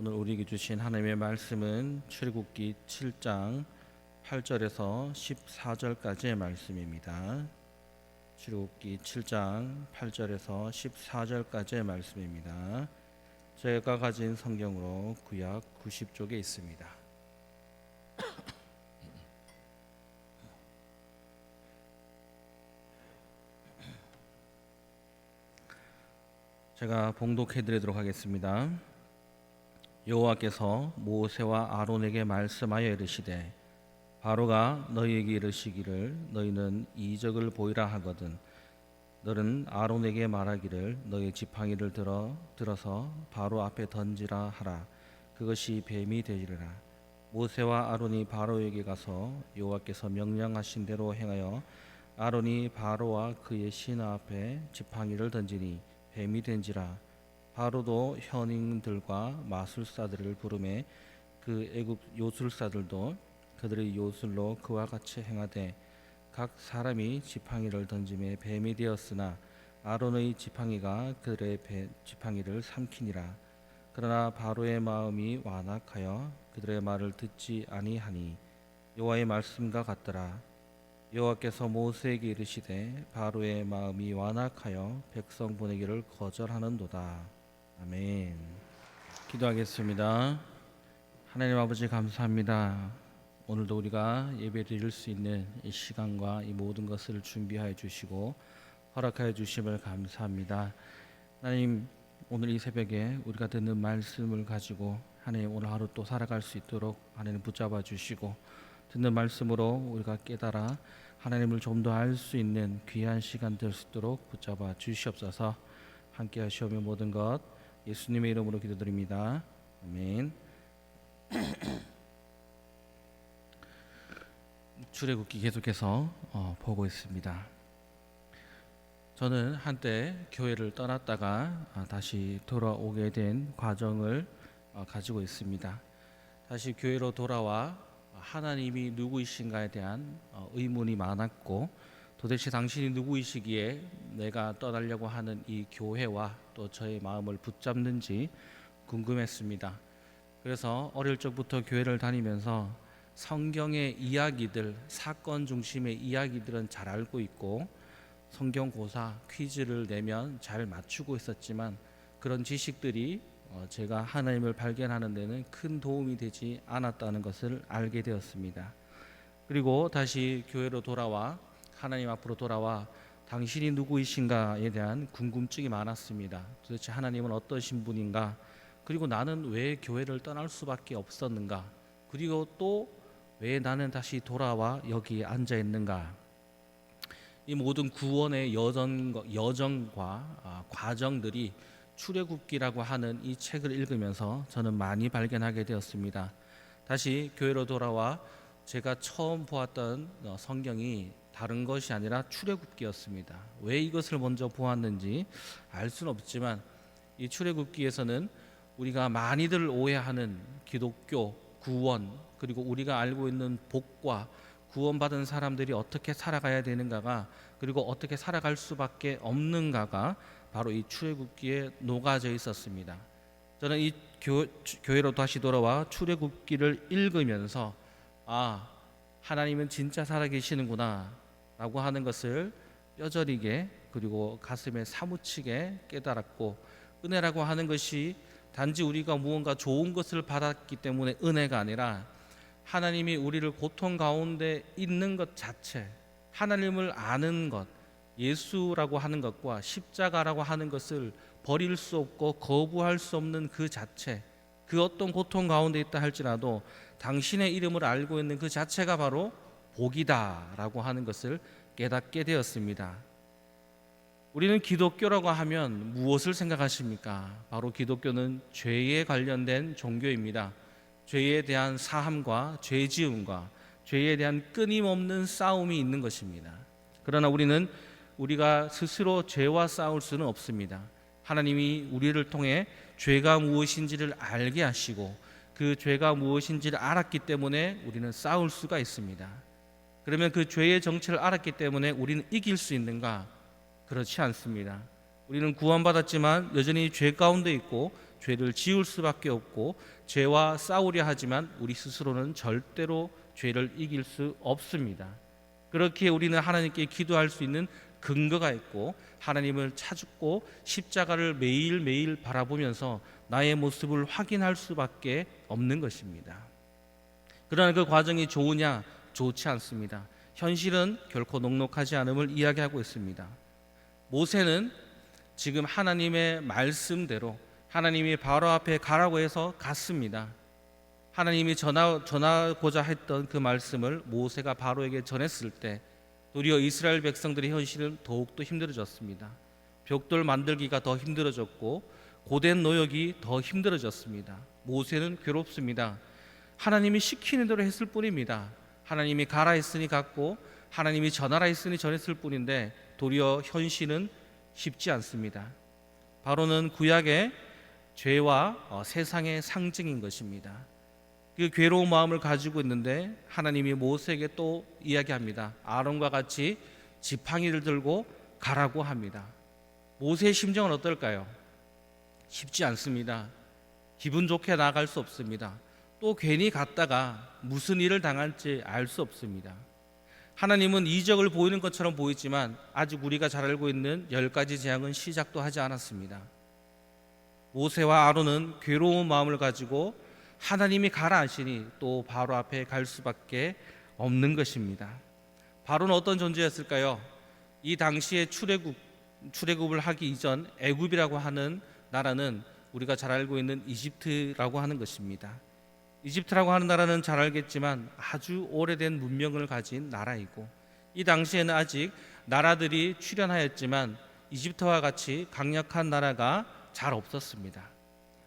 오늘 우리에게 주신 하나님의 말씀은 출애굽기 7장 8절에서 14절까지의 말씀입니다. 출애굽기 7장 8절에서 14절까지의 말씀입니다. 제가 가진 성경으로 구약 90쪽에 있습니다. 제가 봉독해 드리도록 하겠습니다. 여호와께서 모세와 아론에게 말씀하여 이르시되 바로가 너희에게 이르시기를 너희는 이적을 보이라 하거든 너는 아론에게 말하기를 너희 지팡이를 들어서 바로 앞에 던지라 하라. 그것이 뱀이 되리라. 모세와 아론이 바로에게 가서 여호와께서 명령하신 대로 행하여 아론이 바로와 그의 신하 앞에 지팡이를 던지니 뱀이 된지라. 바로도 현인들과 마술사들을 부르매 그 애굽 요술사들도 그들의 요술로 그와 같이 행하되 각 사람이 지팡이를 던짐에 뱀이 되었으나 아론의 지팡이가 그들의 지팡이를 삼키니라. 그러나 바로의 마음이 완악하여 그들의 말을 듣지 아니하니 여호와의 말씀과 같더라. 여호와께서 모세에게 이르시되 바로의 마음이 완악하여 백성 보내기를 거절하는도다. 아멘. 기도하겠습니다. 하나님 아버지 감사합니다. 오늘도 우리가 예배 드릴 수 있는 이 시간과 이 모든 것을 준비하여 주시고 허락하여 주심을 감사합니다. 하나님, 오늘 이 새벽에 우리가 듣는 말씀을 가지고 하나님 오늘 하루 또 살아갈 수 있도록 하나님 붙잡아 주시고 듣는 말씀으로 우리가 깨달아 하나님을 좀 더 알 수 있는 귀한 시간 될 수 있도록 붙잡아 주시옵소서. 함께 하시오며 모든 것 예수님의 이름으로 기도드립니다. 아멘. 출애굽기 계속해서 보고 있습니다. 저는 한때 교회를 떠났다가 다시 돌아오게 된 과정을 가지고 있습니다. 다시 교회로 돌아와 하나님이 누구이신가에 대한 의문이 많았고 도대체 당신이 누구이시기에 내가 떠나려고 하는 이 교회와 또 저의 마음을 붙잡는지 궁금했습니다. 그래서 어릴 적부터 교회를 다니면서 성경의 이야기들, 사건 중심의 이야기들은 잘 알고 있고 성경고사 퀴즈를 내면 잘 맞추고 있었지만 그런 지식들이 제가 하나님을 발견하는 데는 큰 도움이 되지 않았다는 것을 알게 되었습니다. 그리고 다시 교회로 돌아와 하나님 앞으로 돌아와 당신이 누구이신가에 대한 궁금증이 많았습니다. 도대체 하나님은 어떠신 분인가? 그리고 나는 왜 교회를 떠날 수밖에 없었는가? 그리고 또 왜 나는 다시 돌아와 여기에 앉아 있는가? 이 모든 구원의 여정과 과정들이 출애굽기라고 하는 이 책을 읽으면서 저는 많이 발견하게 되었습니다. 다시 교회로 돌아와 제가 처음 보았던 성경이 다른 것이 아니라 출애굽기였습니다. 왜 이것을 먼저 보았는지 알 수는 없지만 이 출애굽기에서는 우리가 많이들 오해하는 기독교 구원 그리고 우리가 알고 있는 복과 구원받은 사람들이 어떻게 살아가야 되는가가 그리고 어떻게 살아갈 수밖에 없는가가 바로 이 출애굽기에 녹아져 있었습니다. 저는 이 교회로 다시 돌아와 출애굽기를 읽으면서 하나님은 진짜 살아계시는구나 라고 하는 것을 뼈저리게 그리고 가슴에 사무치게 깨달았고 은혜라고 하는 것이 단지 우리가 무언가 좋은 것을 받았기 때문에 은혜가 아니라 하나님이 우리를 고통 가운데 있는 것 자체, 하나님을 아는 것, 예수라고 하는 것과 십자가라고 하는 것을 버릴 수 없고 거부할 수 없는 그 자체, 그 어떤 고통 가운데 있다 할지라도 당신의 이름을 알고 있는 그 자체가 바로 복이다라고 하는 것을 깨닫게 되었습니다. 우리는 기독교라고 하면 무엇을 생각하십니까? 바로 기독교는 죄에 관련된 종교입니다. 죄에 대한 사함과 죄지음과 죄에 대한 끊임없는 싸움이 있는 것입니다. 그러나 우리가 스스로 죄와 싸울 수는 없습니다. 하나님이 우리를 통해 죄가 무엇인지를 알게 하시고 그 죄가 무엇인지를 알았기 때문에 우리는 싸울 수가 있습니다. 그러면 그 죄의 정체를 알았기 때문에 우리는 이길 수 있는가? 그렇지 않습니다. 우리는 구원받았지만 여전히 죄 가운데 있고 죄를 지을 수밖에 없고 죄와 싸우려 하지만 우리 스스로는 절대로 죄를 이길 수 없습니다. 그렇기에 우리는 하나님께 기도할 수 있는 근거가 있고 하나님을 찾고 십자가를 매일매일 바라보면서 나의 모습을 확인할 수밖에 없는 것입니다. 그러나 그 과정이 좋으냐? 좋지 않습니다. 현실은 결코 녹록하지 않음을 이야기하고 있습니다. 모세는 지금 하나님의 말씀대로 하나님이 바로 앞에 가라고 해서 갔습니다. 하나님이 전하고자 했던 그 말씀을 모세가 바로에게 전했을 때 도리어 이스라엘 백성들의 현실은 더욱더 힘들어졌습니다. 벽돌 만들기가 더 힘들어졌고 고된 노역이 더 힘들어졌습니다. 모세는 괴롭습니다. 하나님이 시키는 대로 했을 뿐입니다. 하나님이 가라 했으니 갔고 하나님이 전하라 했으니 전했을 뿐인데 도리어 현실은 쉽지 않습니다. 바로는 구약의 죄와 세상의 상징인 것입니다. 그 괴로운 마음을 가지고 있는데 하나님이 모세에게 또 이야기합니다. 아론과 같이 지팡이를 들고 가라고 합니다. 모세의 심정은 어떨까요? 쉽지 않습니다. 기분 좋게 나아갈 수 없습니다. 또 괜히 갔다가 무슨 일을 당할지 알 수 없습니다. 하나님은 이적을 보이는 것처럼 보이지만 아직 우리가 잘 알고 있는 10가지 재앙은 시작도 하지 않았습니다. 모세와 아론은 괴로운 마음을 가지고 하나님이 가라 하시니 또 바로 앞에 갈 수밖에 없는 것입니다. 바로는 어떤 존재였을까요? 이 당시에 출애굽을 하기 이전 애굽이라고 하는 나라는 우리가 잘 알고 있는 이집트라고 하는 것입니다. 이집트라고 하는 나라는 잘 알겠지만 아주 오래된 문명을 가진 나라이고 이 당시에는 아직 나라들이 출현하였지만 이집트와 같이 강력한 나라가 잘 없었습니다.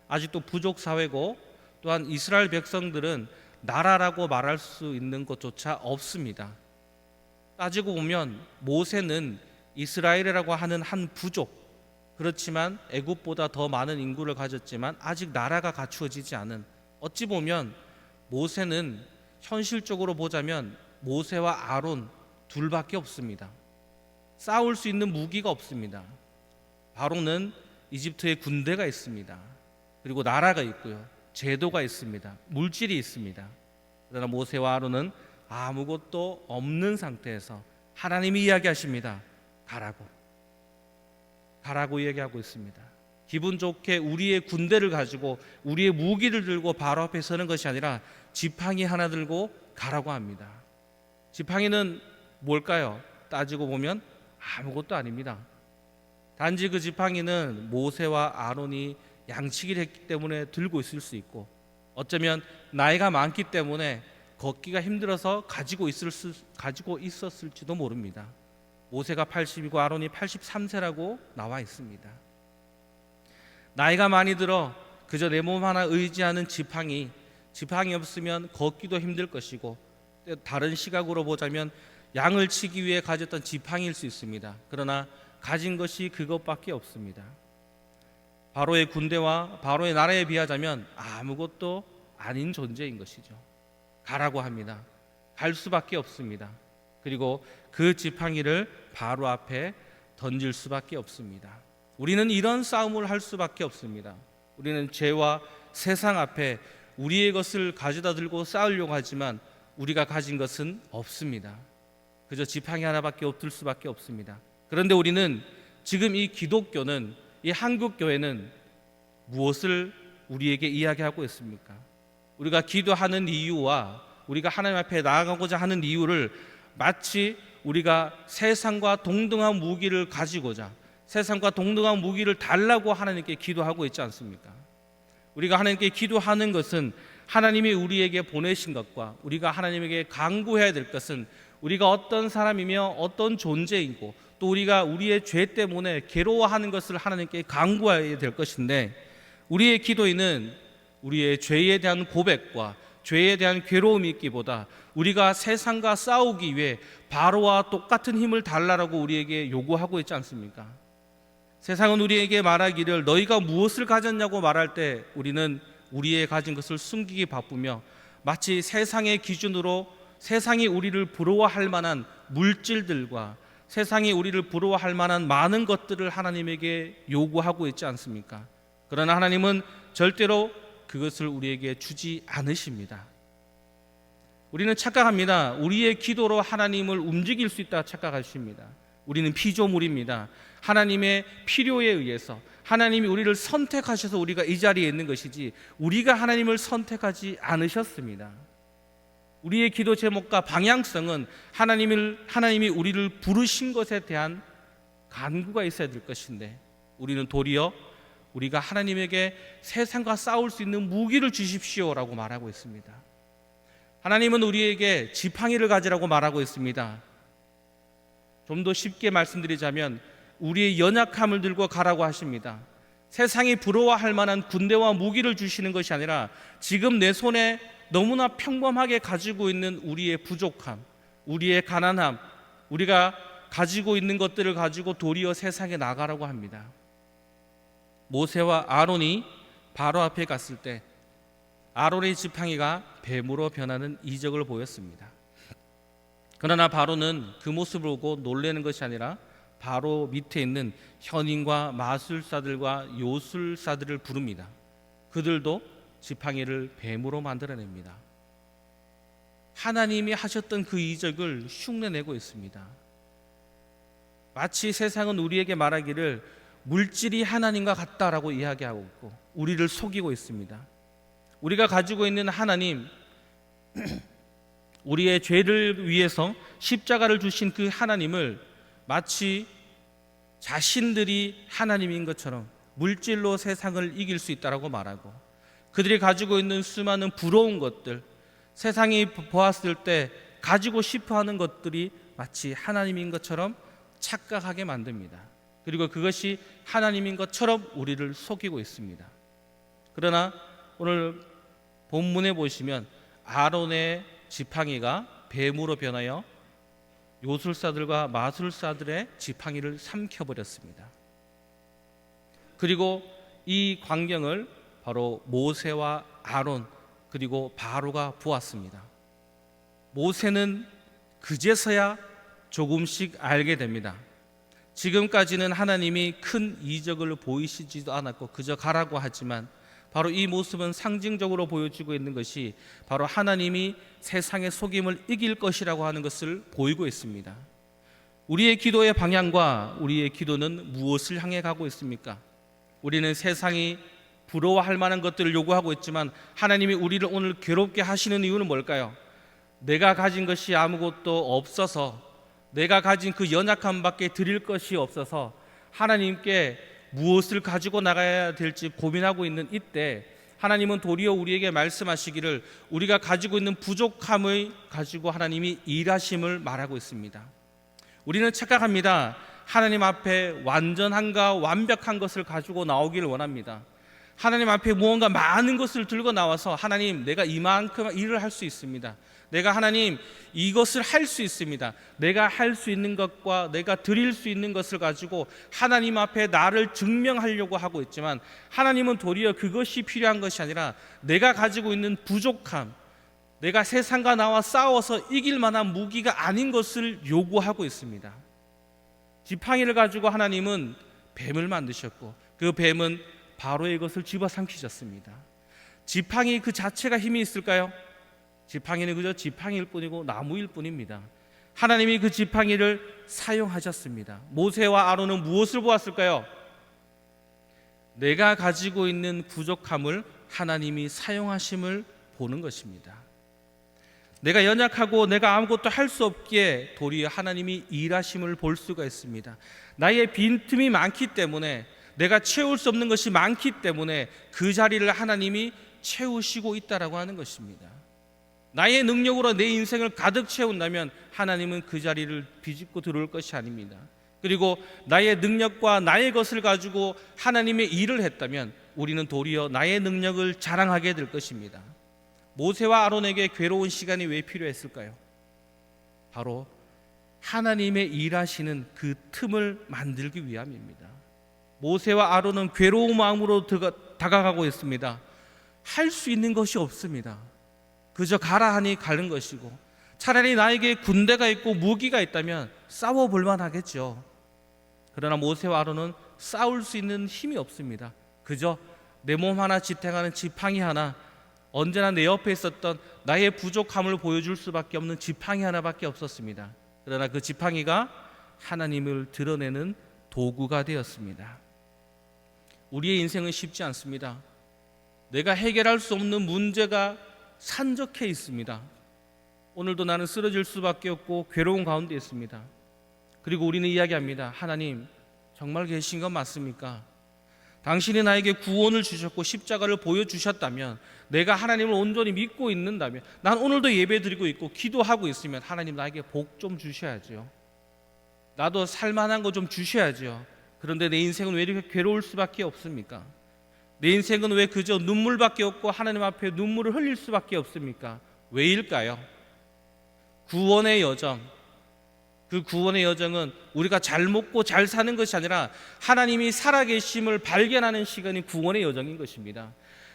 아직도 부족 사회고 또한 이스라엘 백성들은 나라라고 말할 수 있는 것조차 없습니다. 따지고 보면 모세는 이스라엘이라고 하는 한 부족, 그렇지만 애굽보다 더 많은 인구를 가졌지만 아직 나라가 갖추어지지 않은, 어찌 보면 모세는 현실적으로 보자면 모세와 아론 둘밖에 없습니다. 싸울 수 있는 무기가 없습니다. 바로는 이집트에 군대가 있습니다. 그리고 나라가 있고요. 제도가 있습니다. 물질이 있습니다. 그러나 모세와 아론은 아무것도 없는 상태에서 하나님이 이야기하십니다. 가라고 이야기하고 있습니다. 기분 좋게 우리의 군대를 가지고 우리의 무기를 들고 바로 앞에 서는 것이 아니라 지팡이 하나 들고 가라고 합니다. 지팡이는 뭘까요? 따지고 보면 아무것도 아닙니다. 단지 그 지팡이는 모세와 아론이 양치기를 했기 때문에 들고 있을 수 있고 어쩌면 나이가 많기 때문에 걷기가 힘들어서 가지고 있었을지도 모릅니다. 모세가 80이고 아론이 83세라고 나와 있습니다. 나이가 많이 들어 그저 내 몸 하나 의지하는 지팡이 없으면 걷기도 힘들 것이고 다른 시각으로 보자면 양을 치기 위해 가졌던 지팡이일 수 있습니다. 그러나 가진 것이 그것밖에 없습니다. 바로의 군대와 바로의 나라에 비하자면 아무것도 아닌 존재인 것이죠. 가라고 합니다. 갈 수밖에 없습니다. 그리고 그 지팡이를 바로 앞에 던질 수밖에 없습니다. 우리는 이런 싸움을 할 수밖에 없습니다. 우리는 죄와 세상 앞에 우리의 것을 가져다 들고 싸우려고 하지만 우리가 가진 것은 없습니다. 그저 지팡이 하나밖에 없을 수밖에 없습니다. 그런데 우리는 지금 이 기독교는, 이 한국 교회는 무엇을 우리에게 이야기하고 있습니까? 우리가 기도하는 이유와 우리가 하나님 앞에 나아가고자 하는 이유를 마치 우리가 세상과 동등한 무기를 가지고자, 세상과 동등한 무기를 달라고 하나님께 기도하고 있지 않습니까? 우리가 하나님께 기도하는 것은 하나님이 우리에게 보내신 것과 우리가 하나님에게 간구해야 될 것은 우리가 어떤 사람이며 어떤 존재이고 또 우리가 우리의 죄 때문에 괴로워하는 것을 하나님께 간구해야 될 것인데, 우리의 기도에는 우리의 죄에 대한 고백과 죄에 대한 괴로움이 있기보다 우리가 세상과 싸우기 위해 바로와 똑같은 힘을 달라라고 우리에게 요구하고 있지 않습니까? 세상은 우리에게 말하기를 너희가 무엇을 가졌냐고 말할 때 우리는 우리의 가진 것을 숨기기 바쁘며 마치 세상의 기준으로 세상이 우리를 부러워할 만한 물질들과 세상이 우리를 부러워할 만한 많은 것들을 하나님에게 요구하고 있지 않습니까? 그러나 하나님은 절대로 그것을 우리에게 주지 않으십니다. 우리는 착각합니다. 우리의 기도로 하나님을 움직일 수 있다 착각하십니다. 우리는 피조물입니다. 하나님의 필요에 의해서 하나님이 우리를 선택하셔서 우리가 이 자리에 있는 것이지 우리가 하나님을 선택하지 않으셨습니다. 우리의 기도 제목과 방향성은 하나님이 우리를 부르신 것에 대한 간구가 있어야 될 것인데 우리는 도리어 우리가 하나님에게 세상과 싸울 수 있는 무기를 주십시오라고 말하고 있습니다. 하나님은 우리에게 지팡이를 가지라고 말하고 있습니다. 좀 더 쉽게 말씀드리자면 우리의 연약함을 들고 가라고 하십니다. 세상이 부러워할 만한 군대와 무기를 주시는 것이 아니라 지금 내 손에 너무나 평범하게 가지고 있는 우리의 부족함, 우리의 가난함, 우리가 가지고 있는 것들을 가지고 도리어 세상에 나가라고 합니다. 모세와 아론이 바로 앞에 갔을 때 아론의 지팡이가 뱀으로 변하는 이적을 보였습니다. 그러나 바로는 그 모습을 보고 놀라는 것이 아니라 바로 밑에 있는 현인과 마술사들과 요술사들을 부릅니다. 그들도 지팡이를 뱀으로 만들어냅니다. 하나님이 하셨던 그 이적을 흉내내고 있습니다. 마치 세상은 우리에게 말하기를 물질이 하나님과 같다라고 이야기하고 있고 우리를 속이고 있습니다. 우리가 가지고 있는 하나님, 우리의 죄를 위해서 십자가를 주신 그 하나님을 마치 자신들이 하나님인 것처럼 물질로 세상을 이길 수 있다라고 말하고 그들이 가지고 있는 수많은 부러운 것들, 세상이 보았을 때 가지고 싶어하는 것들이 마치 하나님인 것처럼 착각하게 만듭니다. 그리고 그것이 하나님인 것처럼 우리를 속이고 있습니다. 그러나 오늘 본문에 보시면 아론의 지팡이가 뱀으로 변하여 요술사들과 마술사들의 지팡이를 삼켜버렸습니다. 그리고 이 광경을 바로 모세와 아론 그리고 바로가 보았습니다. 모세는 그제서야 조금씩 알게 됩니다. 지금까지는 하나님이 큰 이적을 보이시지도 않았고 그저 가라고 하지만 바로 이 모습은 상징적으로 보여주고 있는 것이 바로 하나님이 세상의 속임을 이길 것이라고 하는 것을 보이고 있습니다. 우리의 기도의 방향과 우리의 기도는 무엇을 향해 가고 있습니까? 우리는 세상이 부러워할 만한 것들을 요구하고 있지만 하나님이 우리를 오늘 괴롭게 하시는 이유는 뭘까요? 내가 가진 것이 아무것도 없어서 내가 가진 그 연약함밖에 드릴 것이 없어서 하나님께 무엇을 가지고 나가야 될지 고민하고 있는 이때 하나님은 도리어 우리에게 말씀하시기를 우리가 가지고 있는 부족함을 가지고 하나님이 일하심을 말하고 있습니다. 우리는 착각합니다. 하나님 앞에 완전한가 완벽한 것을 가지고 나오기를 원합니다. 하나님 앞에 무언가 많은 것을 들고 나와서 하나님 내가 이만큼 일을 할 수 있습니다. 내가 하나님 이것을 할 수 있습니다. 내가 할 수 있는 것과 내가 드릴 수 있는 것을 가지고 하나님 앞에 나를 증명하려고 하고 있지만 하나님은 도리어 그것이 필요한 것이 아니라 내가 가지고 있는 부족함, 내가 세상과 나와 싸워서 이길 만한 무기가 아닌 것을 요구하고 있습니다. 지팡이를 가지고 하나님은 뱀을 만드셨고 그 뱀은 바로의 것을 집어삼키셨습니다. 지팡이 그 자체가 힘이 있을까요? 지팡이는 그저 지팡이일 뿐이고 나무일 뿐입니다. 하나님이 그 지팡이를 사용하셨습니다. 모세와 아론은 무엇을 보았을까요? 내가 가지고 있는 부족함을 하나님이 사용하심을 보는 것입니다. 내가 연약하고 내가 아무것도 할 수 없기에 도리어 하나님이 일하심을 볼 수가 있습니다. 나의 빈틈이 많기 때문에 내가 채울 수 없는 것이 많기 때문에 그 자리를 하나님이 채우시고 있다라고 하는 것입니다. 나의 능력으로 내 인생을 가득 채운다면 하나님은 그 자리를 비집고 들어올 것이 아닙니다. 그리고 나의 능력과 나의 것을 가지고 하나님의 일을 했다면 우리는 도리어 나의 능력을 자랑하게 될 것입니다. 모세와 아론에게 괴로운 시간이 왜 필요했을까요? 바로 하나님의 일하시는 그 틈을 만들기 위함입니다. 모세와 아론은 괴로운 마음으로 다가가고 있습니다. 할 수 있는 것이 없습니다. 그저 가라 하니 가는 것이고 차라리 나에게 군대가 있고 무기가 있다면 싸워볼 만하겠죠. 그러나 모세와 아론은 싸울 수 있는 힘이 없습니다. 그저 내 몸 하나 지탱하는 지팡이 하나, 언제나 내 옆에 있었던 나의 부족함을 보여줄 수밖에 없는 지팡이 하나밖에 없었습니다. 그러나 그 지팡이가 하나님을 드러내는 도구가 되었습니다. 우리의 인생은 쉽지 않습니다. 내가 해결할 수 없는 문제가 산적해 있습니다. 오늘도 나는 쓰러질 수밖에 없고 괴로운 가운데 있습니다. 그리고 우리는 이야기합니다. 하나님, 정말 계신 건 맞습니까? 당신이 나에게 구원을 주셨고 십자가를 보여주셨다면, 내가 하나님을 온전히 믿고 있는다면, 난 오늘도 예배드리고 있고 기도하고 있으면 하나님 나에게 복 좀 주셔야죠. 나도 살만한 거 좀 주셔야죠. 그런데 내 인생은 왜 이렇게 괴로울 수밖에 없습니까? 내 인생은 왜 그저 눈물밖에 없고 하나님 앞에 눈물을 흘릴 수밖에 없습니까? 왜일까요? 구원의 여정, 그 구원의 여정은 우리가 잘 먹고 잘 사는 것이 아니라 하나님이 살아계심을 발견하는 시간이 구원의 여정인 것입니다.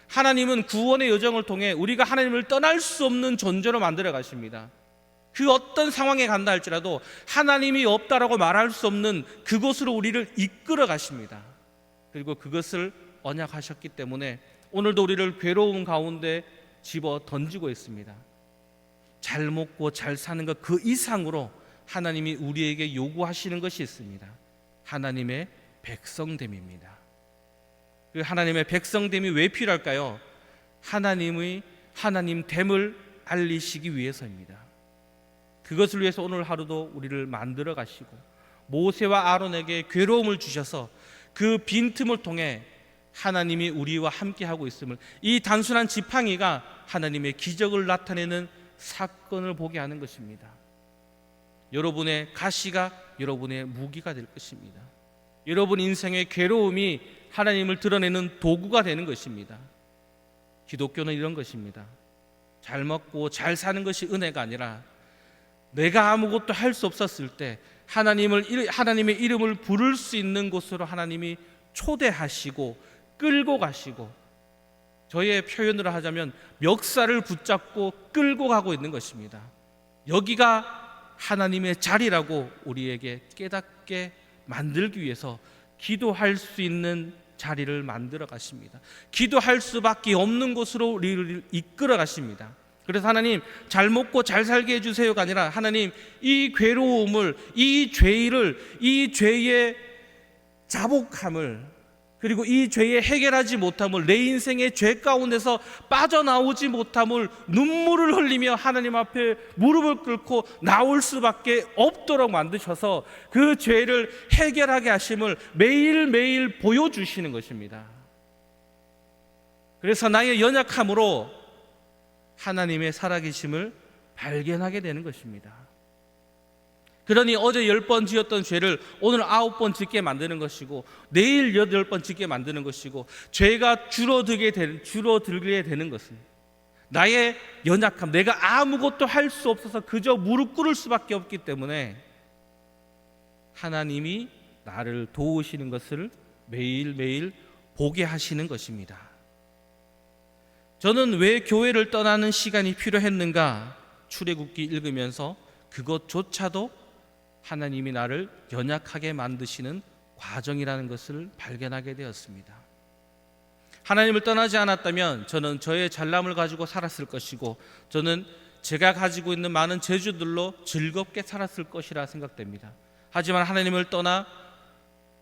하나님은 구원의 여정을 통해 우리가 하나님을 떠날 수 없는 존재로 만들어 가십니다. 그 어떤 상황에 간다 할지라도 하나님이 없다라고 말할 수 없는 그곳으로 우리를 이끌어 가십니다. 그리고 그것을 언약하셨기 때문에 오늘도 우리를 괴로운 가운데 집어 던지고 있습니다. 잘 먹고 잘 사는 것 그 이상으로 하나님이 우리에게 요구하시는 것이 있습니다. 하나님의 백성됨입니다. 그 하나님의 백성됨이 왜 필요할까요? 하나님됨을 알리시기 위해서입니다. 그것을 위해서 오늘 하루도 우리를 만들어 가시고 모세와 아론에게 괴로움을 주셔서 그 빈틈을 통해 하나님이 우리와 함께하고 있음을, 이 단순한 지팡이가 하나님의 기적을 나타내는 사건을 보게 하는 것입니다. 여러분의 가시가 여러분의 무기가 될 것입니다. 여러분 인생의 괴로움이 하나님을 드러내는 도구가 되는 것입니다. 기독교는 이런 것입니다. 잘 먹고 잘 사는 것이 은혜가 아니라 내가 아무것도 할 수 없었을 때 하나님의 이름을 부를 수 있는 곳으로 하나님이 초대하시고 끌고 가시고, 저의 표현으로 하자면 멱살을 붙잡고 끌고 가고 있는 것입니다. 여기가 하나님의 자리라고 우리에게 깨닫게 만들기 위해서 기도할 수 있는 자리를 만들어 가십니다. 기도할 수밖에 없는 곳으로 우리를 이끌어 가십니다. 그래서 하나님, 잘 먹고 잘 살게 해주세요가 아니라 하나님, 이 괴로움을, 이 죄의 자복함을, 그리고 이 죄의 해결하지 못함을, 내 인생의 죄 가운데서 빠져나오지 못함을 눈물을 흘리며 하나님 앞에 무릎을 꿇고 나올 수밖에 없도록 만드셔서 그 죄를 해결하게 하심을 매일매일 보여주시는 것입니다. 그래서 나의 연약함으로 하나님의 살아계심을 발견하게 되는 것입니다. 그러니 어제 10번 지었던 죄를 오늘 9번 짓게 만드는 것이고, 내일 8번 짓게 만드는 것이고, 죄가 줄어들게 되는 것은 나의 연약함, 내가 아무것도 할 수 없어서 그저 무릎 꿇을 수밖에 없기 때문에 하나님이 나를 도우시는 것을 매일매일 보게 하시는 것입니다. 저는 왜 교회를 떠나는 시간이 필요했는가? 출애굽기 읽으면서 그것조차도 하나님이 나를 연약하게 만드시는 과정이라는 것을 발견하게 되었습니다. 하나님을 떠나지 않았다면 저는 저의 잘남을 가지고 살았을 것이고, 저는 제가 가지고 있는 많은 재주들로 즐겁게 살았을 것이라 생각됩니다. 하지만 하나님을 떠나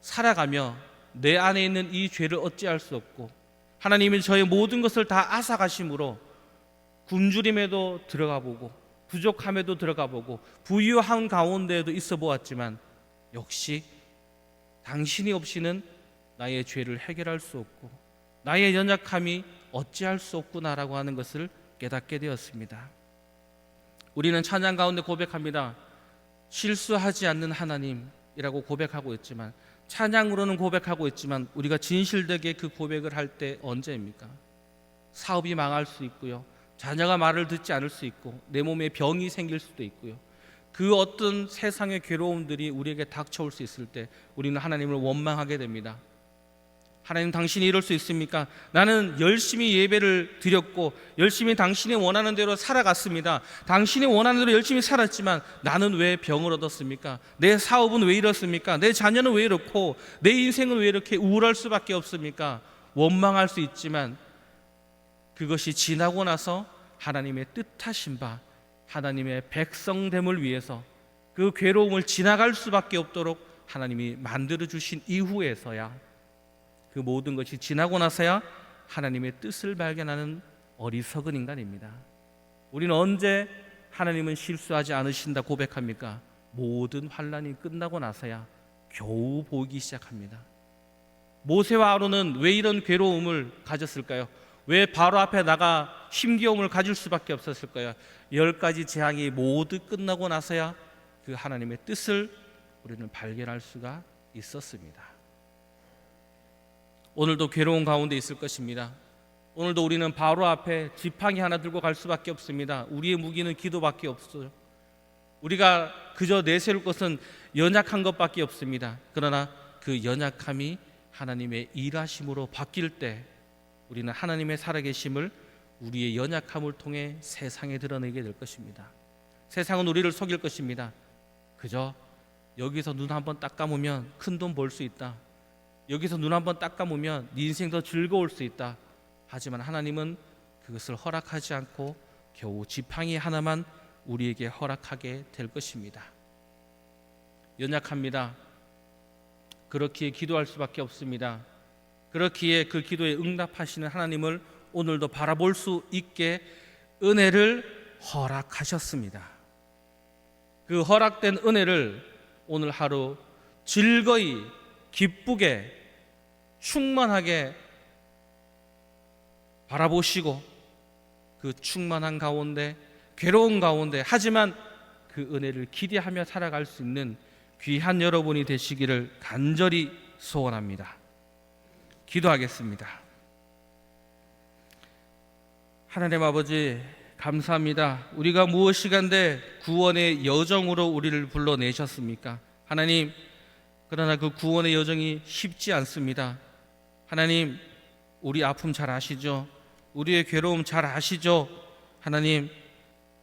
살아가며 내 안에 있는 이 죄를 어찌할 수 없고, 하나님이 저의 모든 것을 다 앗아가심으로 굶주림에도 들어가 보고 부족함에도 들어가 보고 부유한 가운데에도 있어 보았지만 역시 당신이 없이는 나의 죄를 해결할 수 없고 나의 연약함이 어찌할 수 없구나라고 하는 것을 깨닫게 되었습니다. 우리는 찬양 가운데 고백합니다. 실수하지 않는 하나님이라고 고백하고 있지만, 찬양으로는 고백하고 있지만 우리가 진실되게 그 고백을 할 때 언제입니까? 사업이 망할 수 있고요, 자녀가 말을 듣지 않을 수 있고, 내 몸에 병이 생길 수도 있고요, 그 어떤 세상의 괴로움들이 우리에게 닥쳐올 수 있을 때 우리는 하나님을 원망하게 됩니다. 하나님, 당신이 이럴 수 있습니까? 나는 열심히 예배를 드렸고 열심히 당신이 원하는 대로 살아갔습니다. 당신이 원하는 대로 열심히 살았지만 나는 왜 병을 얻었습니까? 내 사업은 왜 이렇습니까? 내 자녀는 왜 이렇고 내 인생은 왜 이렇게 우울할 수밖에 없습니까? 원망할 수 있지만 그것이 지나고 나서 하나님의 뜻하신 바, 하나님의 백성됨을 위해서 그 괴로움을 지나갈 수밖에 없도록 하나님이 만들어주신 이후에서야, 그 모든 것이 지나고 나서야 하나님의 뜻을 발견하는 어리석은 인간입니다. 우리는 언제 하나님은 실수하지 않으신다 고백합니까? 모든 환난이 끝나고 나서야 겨우 보이기 시작합니다. 모세와 아론은 왜 이런 괴로움을 가졌을까요? 왜 바로 앞에 나가 힘겨움을 가질 수밖에 없었을까요? 10가지 재앙이 모두 끝나고 나서야 그 하나님의 뜻을 우리는 발견할 수가 있었습니다. 오늘도 괴로운 가운데 있을 것입니다. 오늘도 우리는 바로 앞에 지팡이 하나 들고 갈 수밖에 없습니다. 우리의 무기는 기도밖에 없어요. 우리가 그저 내세울 것은 연약한 것밖에 없습니다. 그러나 그 연약함이 하나님의 일하심으로 바뀔 때 우리는 하나님의 살아계심을 우리의 연약함을 통해 세상에 드러내게 될 것입니다. 세상은 우리를 속일 것입니다. 그저 여기서 눈 한번 딱 감으면 큰 돈 벌 수 있다. 여기서 눈 한번 딱 감으면 네 인생 더 즐거울 수 있다. 하지만 하나님은 그것을 허락하지 않고 겨우 지팡이 하나만 우리에게 허락하게 될 것입니다. 연약합니다. 그렇기에 기도할 수밖에 없습니다. 그렇기에 그 기도에 응답하시는 하나님을 오늘도 바라볼 수 있게 은혜를 허락하셨습니다. 그 허락된 은혜를 오늘 하루 즐거이 기쁘게 충만하게 바라보시고 그 충만한 가운데 괴로운 가운데 하지만 그 은혜를 기대하며 살아갈 수 있는 귀한 여러분이 되시기를 간절히 소원합니다. 기도하겠습니다. 하나님 아버지, 감사합니다. 우리가 무엇이간데 구원의 여정으로 우리를 불러내셨습니까? 하나님, 그러나 그 구원의 여정이 쉽지 않습니다. 하나님, 우리 아픔 잘 아시죠? 우리의 괴로움 잘 아시죠? 하나님,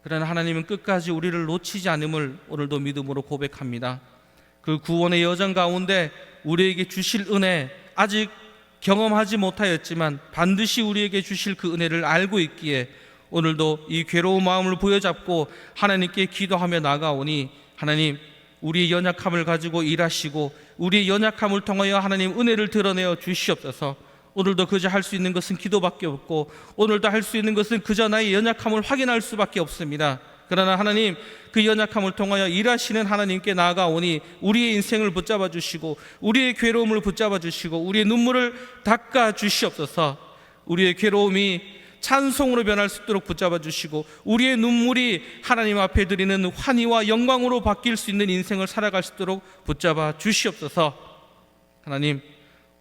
그러나 하나님은 끝까지 우리를 놓치지 않음을 오늘도 믿음으로 고백합니다. 그 구원의 여정 가운데 우리에게 주실 은혜, 아직 경험하지 못하였지만 반드시 우리에게 주실 그 은혜를 알고 있기에 오늘도 이 괴로운 마음을 부여잡고 하나님께 기도하며 나아가오니, 하나님, 우리의 연약함을 가지고 일하시고 우리의 연약함을 통하여 하나님 은혜를 드러내어 주시옵소서. 오늘도 그저 할 수 있는 것은 기도밖에 없고 오늘도 할 수 있는 것은 그저 나의 연약함을 확인할 수밖에 없습니다. 그러나 하나님, 그 연약함을 통하여 일하시는 하나님께 나아가오니 우리의 인생을 붙잡아 주시고 우리의 괴로움을 붙잡아 주시고 우리의 눈물을 닦아 주시옵소서. 우리의 괴로움이 찬송으로 변할 수 있도록 붙잡아 주시고 우리의 눈물이 하나님 앞에 드리는 환희와 영광으로 바뀔 수 있는 인생을 살아갈 수 있도록 붙잡아 주시옵소서. 하나님,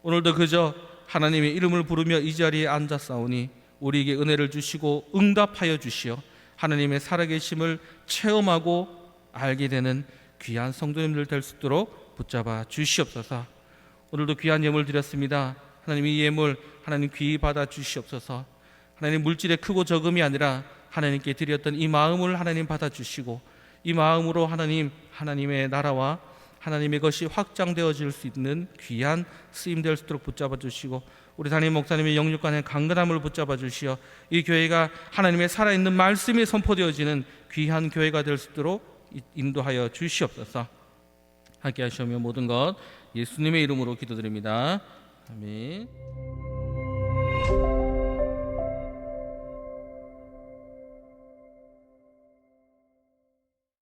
오늘도 그저 하나님의 이름을 부르며 이 자리에 앉았사오니 우리에게 은혜를 주시고 응답하여 주시어 하나님의 살아계심을 체험하고 알게 되는 귀한 성도님들 될 수 있도록 붙잡아 주시옵소서. 오늘도 귀한 예물 드렸습니다. 하나님, 이 예물 하나님 귀히 받아 주시옵소서. 하나님, 물질의 크고 적음이 아니라 하나님께 드렸던 이 마음을 하나님 받아주시고 이 마음으로 하나님, 하나님의 나라와 하나님의 것이 확장되어질 수 있는 귀한 쓰임 될 수 있도록 붙잡아 주시고 우리 담임 목사님의 영육간의 강건함을 붙잡아 주시어 이 교회가 하나님의 살아있는 말씀이 선포되어지는 귀한 교회가 될 수 있도록 인도하여 주시옵소서. 함께 하시며 모든 것 예수님의 이름으로 기도드립니다. 아멘.